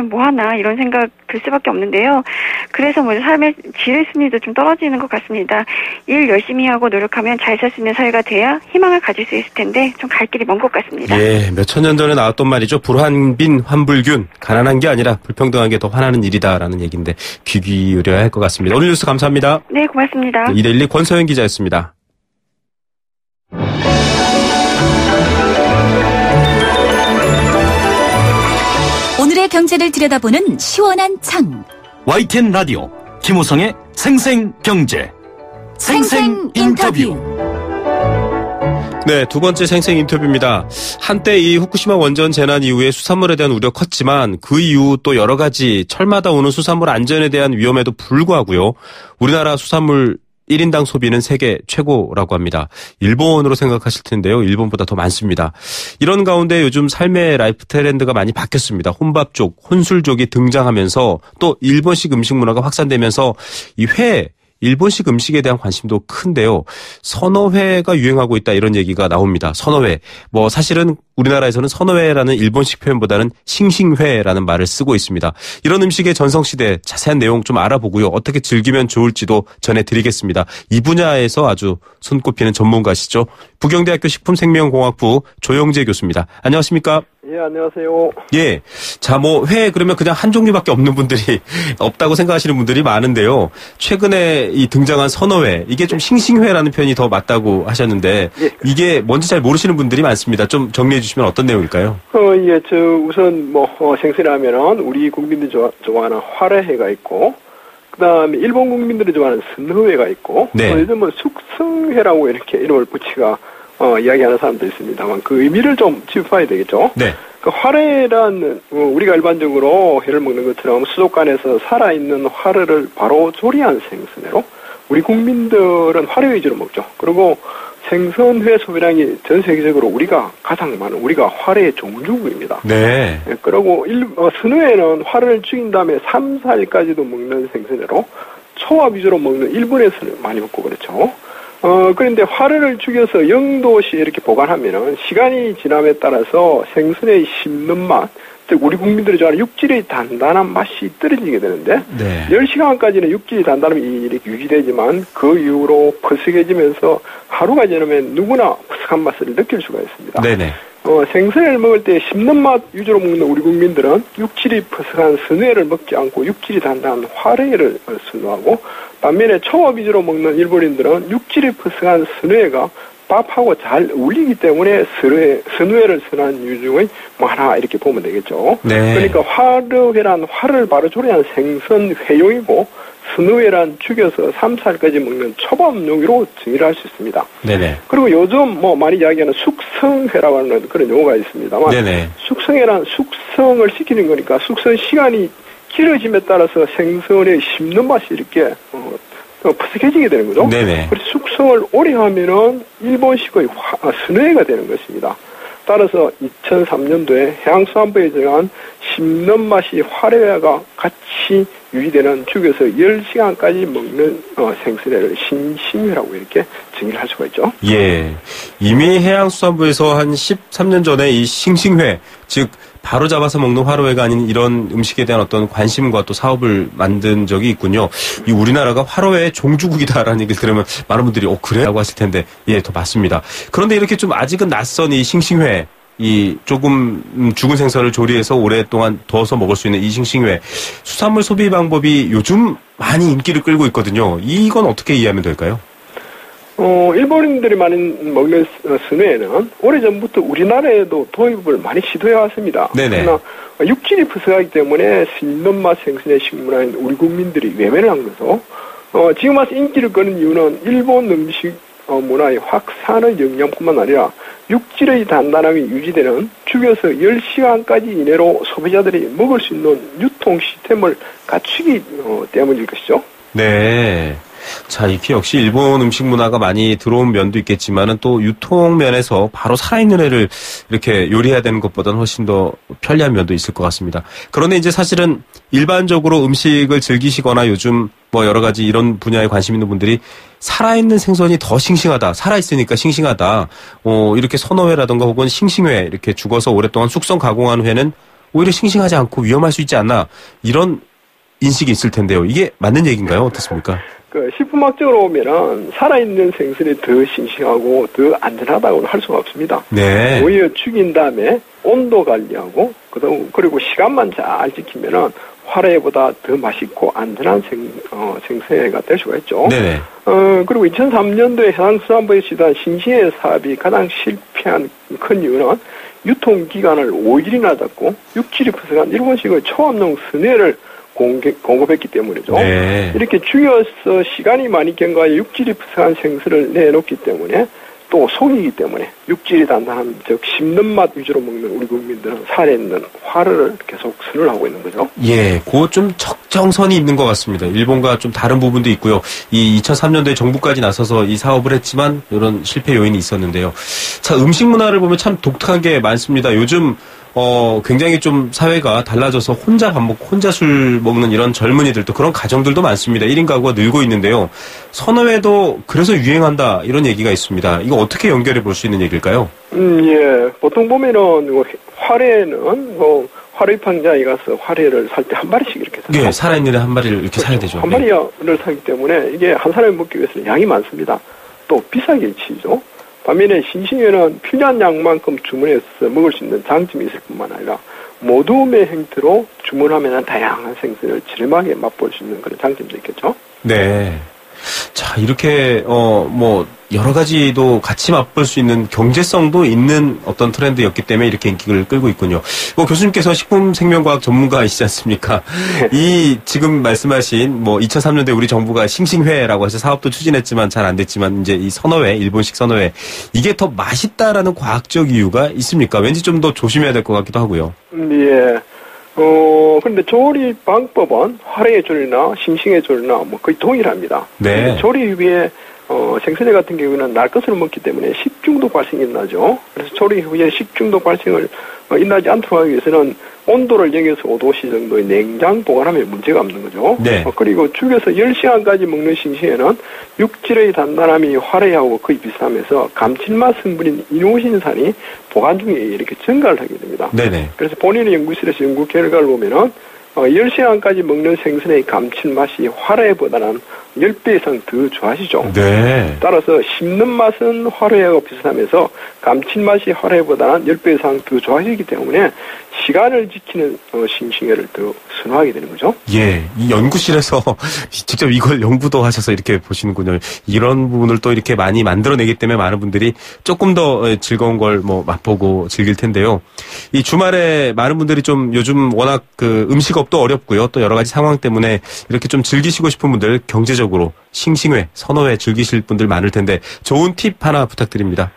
뭐하나 이런 생각 들 수밖에 없는데요. 그래서 삶의 질 순위도 좀 떨어지는 것 같습니다. 일 열심히 하고 노력하면 잘 살 수 있는 사회가 돼야 희망을 가질 수 있을 텐데 좀 갈 길이 먼 것 같습니다. 예, 몇천 년 전에 나왔던 말이죠. 불환빈 환불균. 가난한 게 아니라 불평등한 게 더 화나는 일이다라는 얘기인데 귀 기울여야 할 것 같습니다. 오늘 뉴스 감사합니다. 네, 고맙습니다. 이데일리 권서영 기자였습니다. 오늘의 경제를 들여다보는 시원한 창. YTN 라디오 김우성의 생생경제 생생인터뷰. 네, 두 번째 생생 인터뷰입니다. 한때 이 후쿠시마 원전 재난 이후에 수산물에 대한 우려 컸지만 그 이후 또 여러 가지 철마다 오는 수산물 안전에 대한 위험에도 불구하고요. 우리나라 수산물 1인당 소비는 세계 최고라고 합니다. 일본으로 생각하실 텐데요. 일본보다 더 많습니다. 이런 가운데 요즘 삶의 라이프 트렌드가 많이 바뀌었습니다. 혼밥족, 혼술족이 등장하면서 또 일본식 음식 문화가 확산되면서 이 일본식 음식에 대한 관심도 큰데요. 선어회가 유행하고 있다 이런 얘기가 나옵니다. 선어회. 사실은 우리나라에서는 선어회라는 일본식 표현보다는 싱싱회라는 말을 쓰고 있습니다. 이런 음식의 전성시대 자세한 내용 좀 알아보고요. 어떻게 즐기면 좋을지도 전해드리겠습니다. 이 분야에서 아주 손꼽히는 전문가시죠. 부경대학교 식품생명공학부 조영재 교수입니다. 안녕하십니까? 예, 안녕하세요. 예. 자, 회 그러면 그냥 한 종류밖에 없는 분들이 없다고 생각하시는 분들이 많은데요. 최근에 이 등장한 선어회, 이게 좀 싱싱회라는 표현이 더 맞다고 하셨는데 예. 이게 뭔지 잘 모르시는 분들이 많습니다. 좀 정리해 주시면 어떤 내용일까요? 예, 우선 생선하면은 우리 국민들이 좋아하는 화래회가 있고, 그다음에 일본 국민들이 좋아하는 선어회가 있고, 네. 요즘 숙성회라고 이렇게 이름을 붙이가 이야기하는 사람도 있습니다만 그 의미를 좀 짚어야 되겠죠. 네. 그 화래란 우리가 일반적으로 회를 먹는 것처럼 수족관에서 살아있는 화래를 바로 조리한 생선회로 우리 국민들은 화래 위주로 먹죠. 그리고 생선회 소비량이 전 세계적으로 우리가 가장 많은 우리가 화래의 종주국입니다. 네. 그리고 선어회는 화래를 죽인 다음에 3, 4일까지도 먹는 생선회로 초밥 위주로 먹는 일본에서는 많이 먹고 그렇죠. 그런데 화래를 죽여서 0도씨에 이렇게 보관하면은 시간이 지남에 따라서 생선의 씹는 맛, 즉 우리 국민들이 좋아하는 육질의 단단한 맛이 떨어지게 되는데, 네. 10시간까지는 육질이 단단함이 이렇게 유지되지만 그 이후로 퍼석해지면서 하루가 지나면 누구나 퍼석한 맛을 느낄 수가 있습니다. 네네. 생선회를 먹을 때 씹는 맛 위주로 먹는 우리 국민들은 육질이 퍼석한 선회를 먹지 않고 육질이 단단한 화래를 선호하고, 반면에 초밥 위주로 먹는 일본인들은 육질이 퍼석한 선회가 밥하고 잘 어울리기 때문에 선회를 선호하는 이유 중의 하나 이렇게 보면 되겠죠. 네. 그러니까 화래회란 화를 바로 조리한 생선 회용이고, 선어회란 죽여서 3, 4일까지 먹는 초밥용으로 정의를 할 수 있습니다. 네네. 그리고 요즘 많이 이야기하는 숙성회라고 하는 그런 용어가 있습니다만, 네네. 숙성회란 숙성을 시키는 거니까 숙성 시간이 길어짐에 따라서 생선의 씹는 맛이 이렇게 푸석해지게 되는 거죠. 네네. 그래서 숙성을 오래 하면은 일본식의 선회가 되는 것입니다. 따라서 2003년도에 해양수산부에 정한 씹는 맛이 화려가 같이 유지되는 죽여서 10시간까지 먹는 생선회를 신싱회라고 이렇게 정의를 할 수가 있죠. 예. 이미 해양수산부에서 한 13년 전에 이 싱싱회, 즉 바로 잡아서 먹는 화로회가 아닌 이런 음식에 대한 어떤 관심과 또 사업을 만든 적이 있군요. 이 우리나라가 화로회의 종주국이다라는 얘기를 들으면 많은 분들이 그래? 라고 하실 텐데 예, 더 맞습니다. 그런데 이렇게 좀 아직은 낯선 이 싱싱회, 이 조금 죽은 생선을 조리해서 오랫동안 두어서 먹을 수 있는 이 싱싱회, 수산물 소비 방법이 요즘 많이 인기를 끌고 있거든요. 이건 어떻게 이해하면 될까요? 일본인들이 많이 먹는 선회는 오래전부터 우리나라에도 도입을 많이 시도해 왔습니다. 네네. 그러나 육질이 푸석하기 때문에 씹는 맛 생선의 식문화인 우리 국민들이 외면을 한 거죠. 지금 와서 인기를 끄는 이유는 일본 음식 문화의 확산의 영향뿐만 아니라 육질의 단단함이 유지되는 죽여서 10시간까지 이내로 소비자들이 먹을 수 있는 유통 시스템을 갖추기 때문일 것이죠. 네. 자, 이렇게 역시 일본 음식 문화가 많이 들어온 면도 있겠지만은 또 유통 면에서 바로 살아있는 회를 이렇게 요리해야 되는 것보다는 훨씬 더 편리한 면도 있을 것 같습니다. 그런데 이제 사실은 일반적으로 음식을 즐기시거나 요즘 뭐 여러 가지 이런 분야에 관심 있는 분들이 살아있는 생선이 더 싱싱하다, 살아있으니까 싱싱하다, 이렇게 선어회라든가 혹은 싱싱회, 이렇게 죽어서 오랫동안 숙성 가공한 회는 오히려 싱싱하지 않고 위험할 수 있지 않나, 이런 인식이 있을 텐데요. 이게 맞는 얘기인가요? 어떻습니까? 식품학적으로 보면은 살아있는 생선이 더 싱싱하고 더 안전하다고는 할 수가 없습니다. 네. 오히려 죽인 다음에 온도 관리하고 그리고 시간만 잘 지키면은 화로회보다 더 맛있고 안전한 생선회가 될 수가 있죠. 네네. 그리고 2003년도에 해양수산부에 시도한 싱싱회 사업이 가장 실패한 큰 이유는 유통기간을 5일이나 잡고 육질이 푸석한 일본식의 초합용 선회를 공급했기 때문이죠. 네. 이렇게 죽여서 시간이 많이 경과해 육질이 푸석한 생선을 내놓기 때문에 또 속이기 때문에 육질이 단단한 즉 씹는 맛 위주로 먹는 우리 국민들은 살에 있는 화를 계속 선을 하고 있는 거죠. 예, 그 좀 적정선이 있는 것 같습니다. 일본과 좀 다른 부분도 있고요. 이 2003년도에 정부까지 나서서 이 사업을 했지만 이런 실패 요인이 있었는데요. 자, 음식 문화를 보면 참 독특한 게 많습니다. 요즘 굉장히 좀 사회가 달라져서 혼자 밥 먹고 혼자 술 먹는 이런 젊은이들도 그런 가정들도 많습니다. 1인 가구가 늘고 있는데요. 선어회도 그래서 유행한다 이런 얘기가 있습니다. 이거 어떻게 연결해 볼 수 있는 얘기일까요? 예. 보통 보면은 화래는 화로회 판자에 가서 화래를 살 때 한 마리씩 이렇게 사요. 예, 살아있는 애 한 마리를 이렇게 사야 되죠. 한 마리를 사기 때문에 이게 한 사람이 먹기 위해서는 양이 많습니다. 또 비싸게 치죠. 반면에 싱싱회는 필요한 양만큼 주문해서 먹을 수 있는 장점이 있을 뿐만 아니라 모둠의 형태로 주문하면 다양한 생선을 저렴하게 맛볼 수 있는 그런 장점도 있겠죠. 네. 자, 이렇게 여러 가지도 같이 맛볼 수 있는 경제성도 있는 어떤 트렌드였기 때문에 이렇게 인기를 끌고 있군요. 교수님께서 식품생명과학 전문가이시지 않습니까? 이 지금 말씀하신 2003년도에 우리 정부가 싱싱회라고 해서 사업도 추진했지만 잘 안 됐지만 이제 이 선어회, 일본식 선어회, 이게 더 맛있다라는 과학적 이유가 있습니까? 왠지 좀 더 조심해야 될 것 같기도 하고요. 예. 그런데 조리 방법은 화래의 조리나 싱싱의 조리나 거의 동일합니다. 네. 조리 후에 생선회 같은 경우는 날 것을 먹기 때문에 식중독 발생이 나죠. 그래서 조리 후에 식중독 발생을 일어나지 않도록 하기 위해서는 온도를 0에서 5도씨 정도의 냉장 보관하면 문제가 없는 거죠. 네. 그리고 죽여서 10시간까지 먹는 싱싱회는 육질의 단단함이 화래하고 거의 비슷하면서 감칠맛 성분인 이노신산이 보관 중에 이렇게 증가를 하게 됩니다. 네네. 그래서 본인의 연구실에서 연구 결과를 보면은 10시간까지 먹는 생선의 감칠맛이 화래보다는 10배 이상 더 좋아지죠. 네. 따라서 씹는 맛은 화래하고 비슷하면서 감칠맛이 화래보다는 10배 이상 더 좋아지기 때문에 시간을 지키는 싱싱회를 더 선호하게 되는 거죠. 예, 이 연구실에서 직접 이걸 연구도 하셔서 이렇게 보시는군요. 이런 부분을 또 이렇게 많이 만들어내기 때문에 많은 분들이 조금 더 즐거운 걸 맛보고 즐길 텐데요. 이 주말에 많은 분들이 좀 요즘 워낙 음식업도 어렵고요. 또 여러 가지 상황 때문에 이렇게 좀 즐기시고 싶은 분들 경제적으로 싱싱회, 선어회 즐기실 분들 많을 텐데 좋은 팁 하나 부탁드립니다.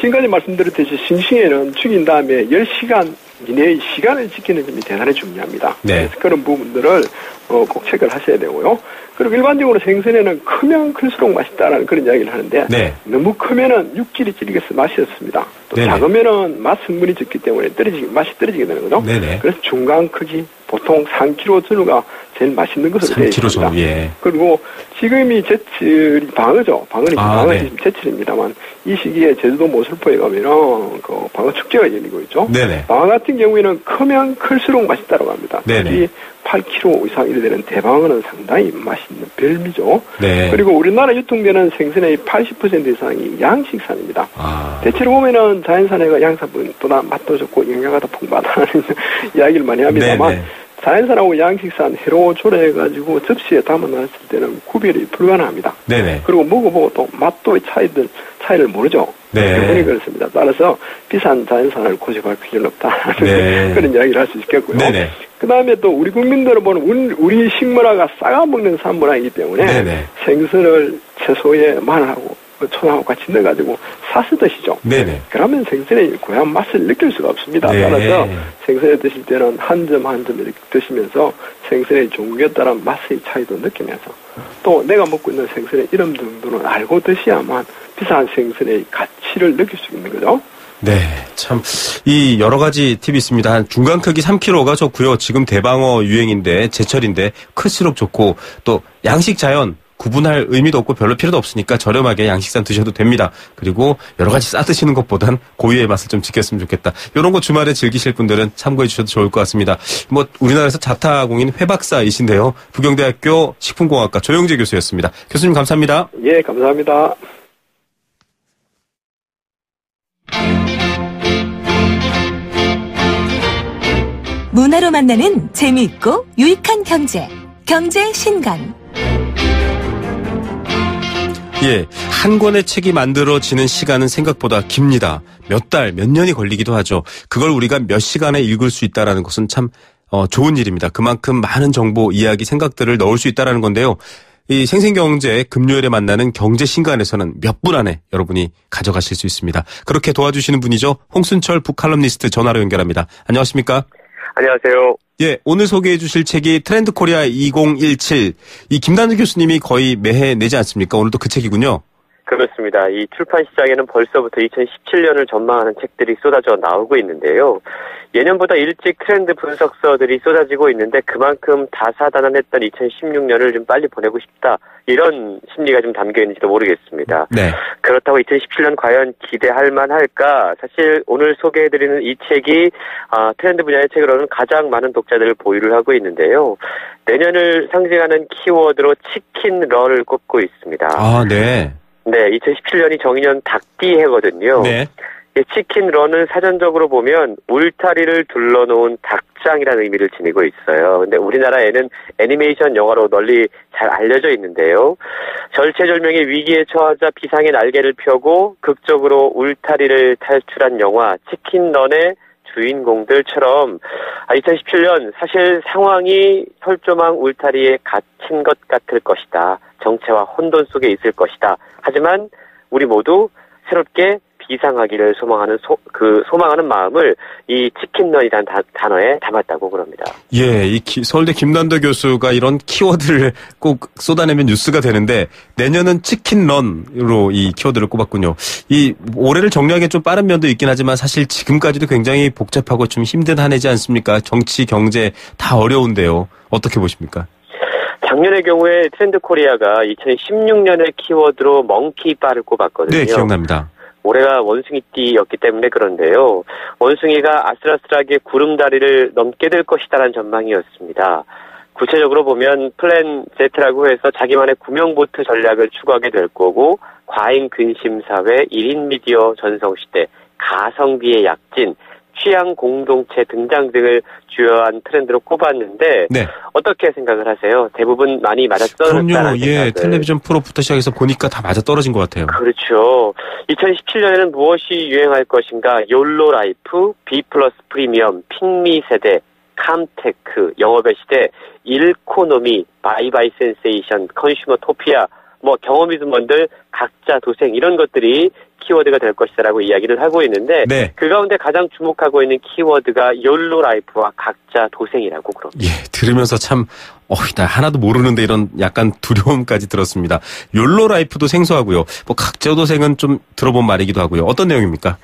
지금까지 말씀드렸듯이 싱싱회는 죽인 다음에 10시간 이내의 시간을 지키는 점이 대단히 중요합니다. 네. 그래서 그런 부분들을 꼭 체크를 하셔야 되고요. 그리고 일반적으로 생선에는 크면 클수록 맛있다라는 그런 이야기를 하는데 네. 너무 크면은 육질이 질겨서 맛이 없습니다. 또 네네. 작으면은 맛 성분이 적기 때문에 맛이 떨어지게 되는 거죠. 네네. 그래서 중간 크기 보통 3kg 전후가 제일 맛있는 것으로 되어 3kg 있습니다. 전후, 예. 그리고 지금이 제철이 방어죠. 방어는 네. 제철입니다만 이 시기에 제주도 모슬포에 가면은 그 방어 축제가 열리고 있죠. 네네. 방어 같은 경우에는 크면 클수록 맛있다고 합니다. 네네. 특히 8kg 이상 이래 되는 대방어는 상당히 맛있는 별미죠. 네. 그리고 우리나라 유통되는 생선의 80% 이상이 양식산입니다. 아. 대체로 보면은 자연산해가 양산보다 맛도 좋고 영양가 더 풍부하다는 이야기를 많이 합니다만 네네. 자연산하고 양식산 해로 조려해가지고 접시에 담아놨을 때는 구별이 불가능합니다. 네네. 그리고 먹어보고 또 맛도의 차이를 모르죠. 네. 대부분이 그렇습니다. 따라서 비싼 자연산을 고집할 필요는 없다. 네. 그런 이야기를 할 수 있겠고요. 네네. 그 다음에 또 우리 국민들은 보는 우리 식문화가 싸가먹는 산문화이기 때문에 네네. 생선을 채소에 마늘하고 초장하고 같이 넣어가지고 사서 드시죠. 네네. 그러면 생선의 고향 맛을 느낄 수가 없습니다. 네. 따라서 생선에 드실 때는 한 점 한 점 이렇게 드시면서 생선의 종류에 따라 맛의 차이도 느끼면서 또 내가 먹고 있는 생선의 이름 정도는 알고 드셔야만 비싼 생선의 가치를 느낄 수 있는 거죠. 네, 참, 이 여러 가지 팁이 있습니다. 한 중간 크기 3kg가 좋고요. 지금 대방어 유행인데, 제철인데, 클수록 좋고, 또 양식 자연, 구분할 의미도 없고 별로 필요도 없으니까 저렴하게 양식산 드셔도 됩니다. 그리고 여러 가지 싸 드시는 것보단 고유의 맛을 좀 지켰으면 좋겠다. 이런 거 주말에 즐기실 분들은 참고해 주셔도 좋을 것 같습니다. 뭐 우리나라에서 자타공인 회박사이신데요. 부경대학교 식품공학과 조영재 교수였습니다. 교수님 감사합니다. 예, 감사합니다. 문화로 만나는 재미있고 유익한 경제. 경제 신간. 예, 한 권의 책이 만들어지는 시간은 생각보다 깁니다. 몇 달, 몇 년이 걸리기도 하죠. 그걸 우리가 몇 시간에 읽을 수 있다는 것은 참 좋은 일입니다. 그만큼 많은 정보, 이야기, 생각들을 넣을 수 있다는 건데요. 이 생생경제 금요일에 만나는 경제신간에서는 몇 분 안에 여러분이 가져가실 수 있습니다. 그렇게 도와주시는 분이죠. 홍순철 북칼럼니스트 전화로 연결합니다. 안녕하십니까? 안녕하세요. 예, 오늘 소개해 주실 책이 트렌드 코리아 2017. 이 김단우 교수님이 거의 매해 내지 않습니까? 오늘도 그 책이군요. 그렇습니다. 이 출판 시장에는 벌써부터 2017년을 전망하는 책들이 쏟아져 나오고 있는데요. 예년보다 일찍 트렌드 분석서들이 쏟아지고 있는데 그만큼 다사다난했던 2016년을 좀 빨리 보내고 싶다. 이런 심리가 좀 담겨 있는지도 모르겠습니다. 네. 그렇다고 2017년 과연 기대할 만할까? 사실 오늘 소개해드리는 이 책이 트렌드 분야의 책으로는 가장 많은 독자들을 보유를 하고 있는데요. 내년을 상징하는 키워드로 치킨런을 꼽고 있습니다. 아, 네. 네, 2017년이 정의년 닭띠해거든요. 네. 치킨런은 사전적으로 보면 울타리를 둘러놓은 닭장이라는 의미를 지니고 있어요. 근데 우리나라에는 애니메이션 영화로 널리 잘 알려져 있는데요. 절체절명의 위기에 처하자 비상의 날개를 펴고 극적으로 울타리를 탈출한 영화 치킨런의 주인공들처럼 2017년 사실 상황이 철조망 울타리에 갇힌 것 같을 것이다. 정체와 혼돈 속에 있을 것이다. 하지만 우리 모두 새롭게 비상하기를 소망하는 마음을 이 치킨런이라는 단어에 담았다고 그럽니다. 예, 서울대 김단도 교수가 이런 키워드를 꼭 쏟아내면 뉴스가 되는데 내년은 치킨런으로 이 키워드를 꼽았군요. 이 올해를 정리하기 좀 빠른 면도 있긴 하지만 사실 지금까지도 굉장히 복잡하고 좀 힘든 한 해지 않습니까? 정치, 경제 다 어려운데요. 어떻게 보십니까? 작년의 경우에 트렌드 코리아가 2016년의 키워드로 멍키바를 꼽았거든요. 네, 기억납니다. 올해가 원숭이띠였기 때문에 그런데요. 원숭이가 아슬아슬하게 구름다리를 넘게 될 것이다라는 전망이었습니다. 구체적으로 보면 플랜 Z라고 해서 자기만의 구명보트 전략을 추구하게 될 거고 과잉 근심사회, 1인 미디어 전성시대, 가성비의 약진, 취향 공동체 등장 등을 주요한 트렌드로 꼽았는데 네. 어떻게 생각을 하세요? 대부분 많이 맞아떨어졌다는 그럼요. 예, 생각을. 텔레비전 프로부터 시작해서 보니까 다 맞아떨어진 것 같아요. 그렇죠. 2017년에는 무엇이 유행할 것인가? 욜로 라이프, B 플러스 프리미엄, 핑미 세대, 캄테크, 영업의 시대, 일코노미, 바이바이 센세이션, 컨슈머 토피아 뭐 경험 있는 분들, 각자 도생 이런 것들이 키워드가 될 것이다라고 이야기를 하고 있는데 네. 그 가운데 가장 주목하고 있는 키워드가 YOLO 라이프와 각자 도생이라고 그럽니다. 예, 들으면서 참 나 하나도 모르는데 이런 약간 두려움까지 들었습니다. YOLO 라이프도 생소하고요. 뭐 각자 도생은 좀 들어본 말이기도 하고요. 어떤 내용입니까?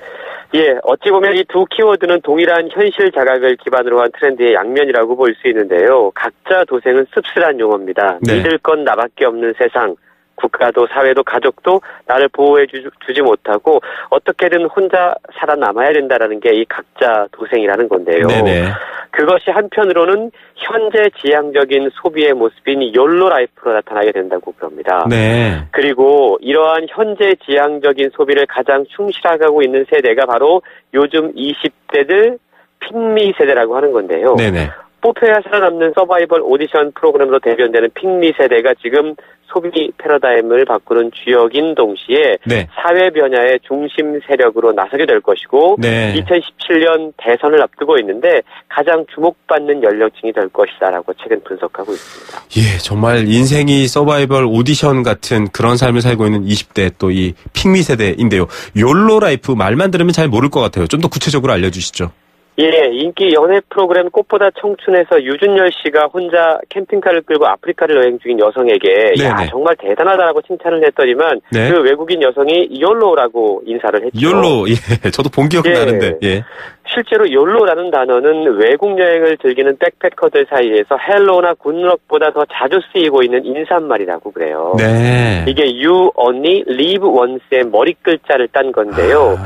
예, 어찌 보면 이 두 키워드는 동일한 현실 자각을 기반으로 한 트렌드의 양면이라고 볼 수 있는데요. 각자 도생은 씁쓸한 용어입니다. 네. 믿을 건 나밖에 없는 세상. 국가도 사회도 가족도 나를 보호해 주지 못하고 어떻게든 혼자 살아남아야 된다라는 게 이 각자 도생이라는 건데요. 네네. 그것이 한편으로는 현재 지향적인 소비의 모습인 YOLO 라이프로 나타나게 된다고 그럽니다. 네. 그리고 이러한 현재 지향적인 소비를 가장 충실하고 있는 세대가 바로 요즘 20대들 핑미 세대라고 하는 건데요. 네네. 뽑혀야 살아남는 서바이벌 오디션 프로그램으로 대변되는 핑미 세대가 지금 소비 패러다임을 바꾸는 주역인 동시에 네. 사회 변화의 중심 세력으로 나서게 될 것이고 네. 2017년 대선을 앞두고 있는데 가장 주목받는 연령층이 될 것이다라고 최근 분석하고 있습니다. 예, 정말 인생이 서바이벌 오디션 같은 그런 삶을 살고 있는 20대 또 이 핑미 세대인데요. YOLO 라이프 말만 들으면 잘 모를 것 같아요. 좀 더 구체적으로 알려주시죠. 예, 인기 연애 프로그램 꽃보다 청춘에서 유준열 씨가 혼자 캠핑카를 끌고 아프리카를 여행 중인 여성에게 네네. 야 정말 대단하다라고 칭찬을 했더니만 네. 그 외국인 여성이 YOLO라고 인사를 했죠. YOLO, 예, 저도 본 기억이 나는데, 예. 실제로 YOLO라는 단어는 외국 여행을 즐기는 백패커들 사이에서 헬로나 굿럭보다 더 자주 쓰이고 있는 인사말이라고 그래요. 네. 이게 You Only Live Once의 머리 글자를 딴 건데요.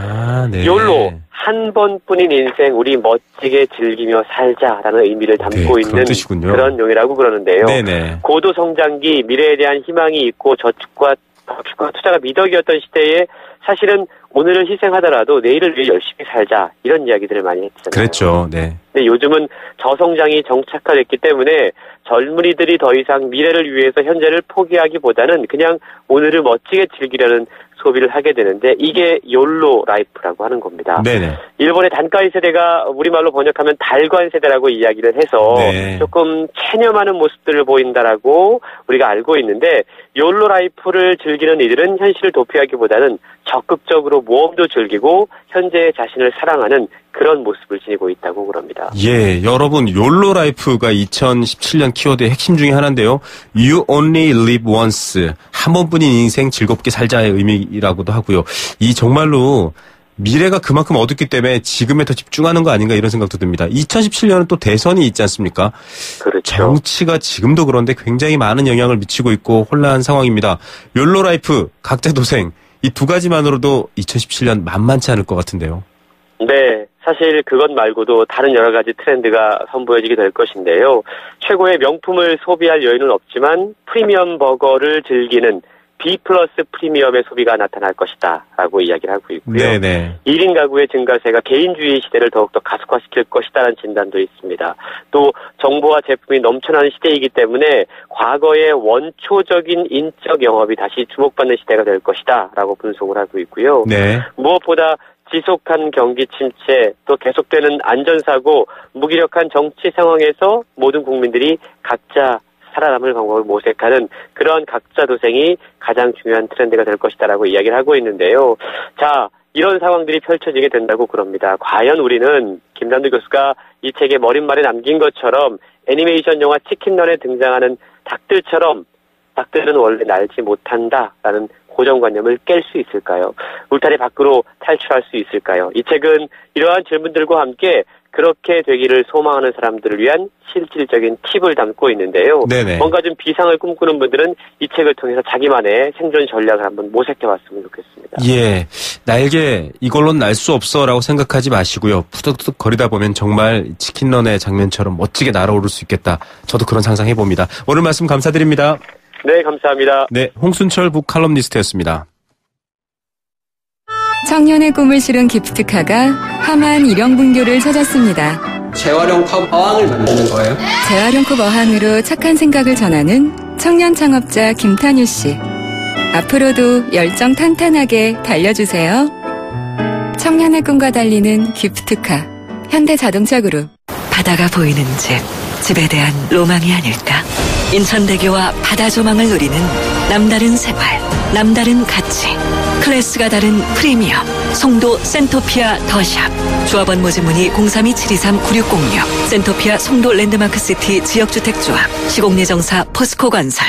네. YOLO, 한 번뿐인 인생 우리 멋지게 즐기며 살자라는 의미를 담고 있는 뜻이군요. 그런 용이라고 그러는데요. 네네. 고도 성장기, 미래에 대한 희망이 있고 저축과 투자가 미덕이었던 시대에 사실은 오늘을 희생하더라도 내일을 위해 열심히 살자 이런 이야기들을 많이 했잖아요. 그랬죠. 네. 근데 요즘은 저성장이 정착화됐기 때문에 젊은이들이 더 이상 미래를 위해서 현재를 포기하기보다는 그냥 오늘을 멋지게 즐기려는 소비를 하게 되는데 이게 YOLO 라이프라고 하는 겁니다. 네네. 일본의 단카이 세대가 우리말로 번역하면 달관 세대라고 이야기를 해서 네. 조금 체념하는 모습들을 보인다라고 우리가 알고 있는데 YOLO 라이프를 즐기는 이들은 현실을 도피하기보다는 적극적으로 모험도 즐기고 현재의 자신을 사랑하는 그런 모습을 지니고 있다고 그럽니다. 예, 여러분 YOLO 라이프가 2017년 키워드의 핵심 중에 하나인데요. You only live once. 한 번뿐인 인생 즐겁게 살자의 의미라고도 하고요. 이 정말로 미래가 그만큼 어둡기 때문에 지금에 더 집중하는 거 아닌가 이런 생각도 듭니다. 2017년은 또 대선이 있지 않습니까? 그렇죠. 정치가 지금도 그런데 굉장히 많은 영향을 미치고 있고 혼란한 상황입니다. YOLO 라이프, 각자 도생 이 두 가지만으로도 2017년 만만치 않을 것 같은데요. 네. 사실 그것 말고도 다른 여러 가지 트렌드가 선보여지게 될 것인데요. 최고의 명품을 소비할 여유는 없지만 프리미엄 버거를 즐기는 B+ 프리미엄의 소비가 나타날 것이다 라고 이야기를 하고 있고요. 네네. 1인 가구의 증가세가 개인주의 시대를 더욱더 가속화시킬 것이다라는 진단도 있습니다. 또 정보와 제품이 넘쳐나는 시대이기 때문에 과거의 원초적인 인적 영업이 다시 주목받는 시대가 될 것이다 라고 분석을 하고 있고요. 네. 무엇보다 지속한 경기 침체, 또 계속되는 안전사고, 무기력한 정치 상황에서 모든 국민들이 각자 살아남을 방법을 모색하는 그런 각자 도생이 가장 중요한 트렌드가 될 것이다라고 이야기를 하고 있는데요. 자, 이런 상황들이 펼쳐지게 된다고 그럽니다. 과연 우리는 김남도 교수가 이 책의 머릿말에 남긴 것처럼 애니메이션 영화 치킨런에 등장하는 닭들처럼 닭들은 원래 날지 못한다라는 고정관념을 깰 수 있을까요? 울타리 밖으로 탈출할 수 있을까요? 이 책은 이러한 질문들과 함께 그렇게 되기를 소망하는 사람들을 위한 실질적인 팁을 담고 있는데요. 네네. 뭔가 좀 비상을 꿈꾸는 분들은 이 책을 통해서 자기만의 생존 전략을 한번 모색해봤으면 좋겠습니다. 예, 날개 이걸로는 날 수 없어라고 생각하지 마시고요. 푸득푸득 거리다 보면 정말 치킨런의 장면처럼 멋지게 날아오를 수 있겠다. 저도 그런 상상해봅니다. 오늘 말씀 감사드립니다. 네, 감사합니다. 네, 홍순철 북칼럼니스트였습니다. 청년의 꿈을 실은 기프트카가 하만 일용분교를 찾았습니다. 재활용 컵 어항을 만드는 거예요? 재활용 컵 어항으로 착한 생각을 전하는 청년 창업자 김탄유 씨. 앞으로도 열정 탄탄하게 달려주세요. 청년의 꿈과 달리는 기프트카. 현대자동차 그룹. 바다가 보이는 집. 집에 대한 로망이 아닐까? 인천대교와 바다 조망을 누리는 남다른 생활, 남다른 가치, 클래스가 다른 프리미엄, 송도 센토피아 더샵. 조합원 모집 문의 032-723-9606. 센토피아 송도 랜드마크시티 지역주택조합. 시공예정사 포스코건설.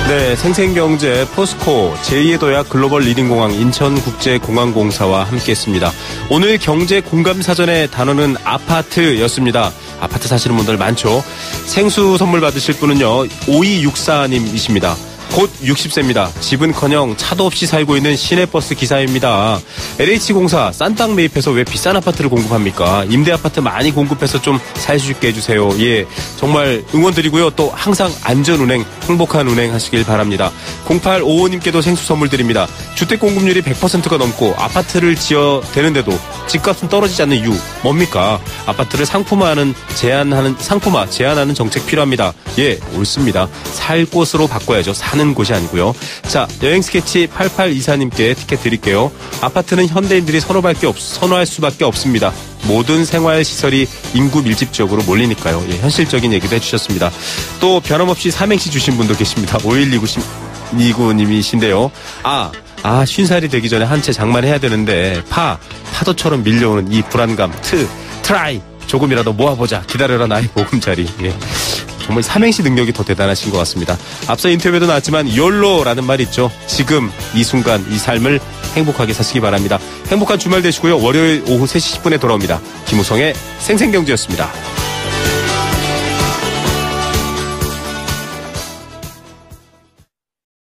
네, 생생경제 포스코 제2의 도약 글로벌 리딩공항 인천국제공항공사와 함께했습니다. 오늘 경제 공감사전의 단어는 아파트였습니다. 아파트 사시는 분들 많죠. 생수 선물 받으실 분은요 5264님이십니다. 곧 60세입니다. 집은커녕 차도 없이 살고 있는 시내버스 기사입니다. LH공사 싼 땅 매입해서 왜 비싼 아파트를 공급합니까? 임대 아파트 많이 공급해서 좀 살 수 있게 해주세요. 예, 정말 응원드리고요. 또 항상 안전운행, 행복한 운행 하시길 바랍니다. 0855님께도 생수 선물 드립니다. 주택 공급률이 100%가 넘고 아파트를 지어 대는데도 집값은 떨어지지 않는 이유 뭡니까? 아파트를 상품화 제한하는 정책 필요합니다. 예, 옳습니다. 살 곳으로 바꿔야죠. 사는 곳이 아니고요. 자, 여행 스케치 8824님께 티켓 드릴게요. 아파트는 현대인들이 선호할 수밖에 없습니다. 모든 생활시설이 인구 밀집 지역으로 몰리니까요. 예, 현실적인 얘기도 해주셨습니다. 또 변함없이 삼행시 주신 분도 계십니다. 5129님이신데요. 50살이 되기 전에 한 채 장만해야 되는데 파도처럼 밀려오는 이 불안감. 트라이 조금이라도 모아보자. 기다려라 나의 보금자리. 예. 정말 삼행시 능력이 더 대단하신 것 같습니다. 앞서 인터뷰에도 나왔지만 YOLO라는 말이 있죠. 지금 이 순간 이 삶을 행복하게 사시기 바랍니다. 행복한 주말 되시고요. 월요일 오후 3시 10분에 돌아옵니다. 김우성의 생생경제였습니다.